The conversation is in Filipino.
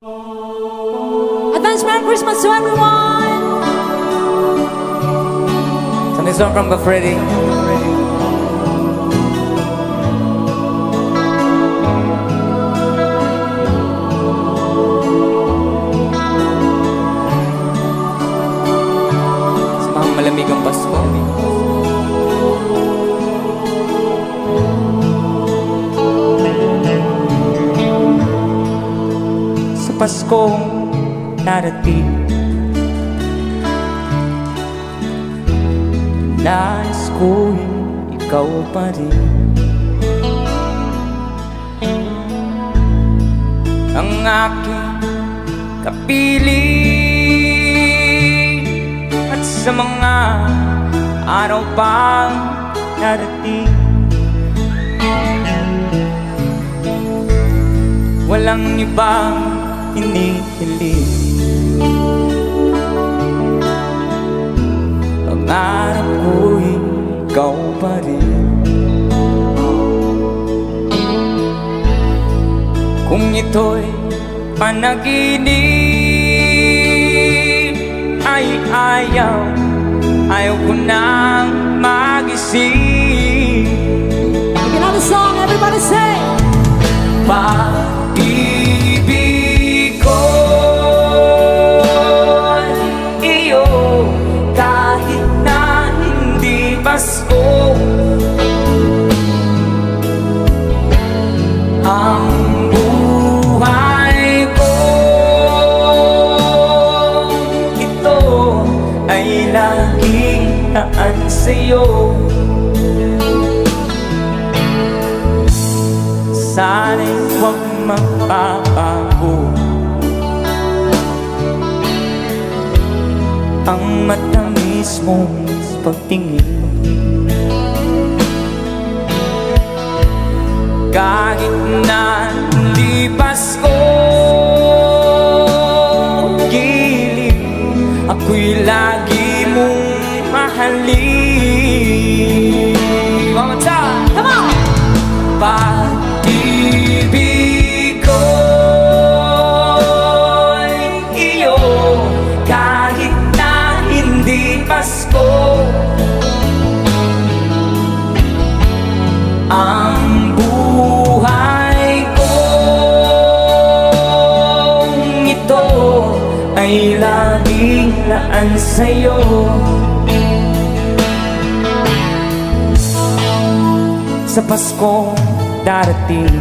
Advance Merry Christmas to everyone! So this one from Gafredi. Sa mga malamig ang Pasko. Sa Paskong darating, nais ko'y ikaw pa rin ang aking kapiling. At sa mga araw pang darating, walang ibang hinihiling. Pangarap ko'y ikaw pa rin. Kung ito'y panaginip, ay ayaw ko nang magising. Make another song, everybody say! Pag-ibig ko iyo, kahit na hindi Pasko, ang buhay ko ito ay laging naan sa'yo. Sana'y huwag magbabago ang matamis mong pagtingin. Kahit na hindi Pasko, giliw, ako'y lagi mong mahalin. One more time! Come on! Pag-ibig ko iyo, kahit na hindi Pasko, ang buhay ko ito ay laging laan sa'yo. Sa Paskong darating,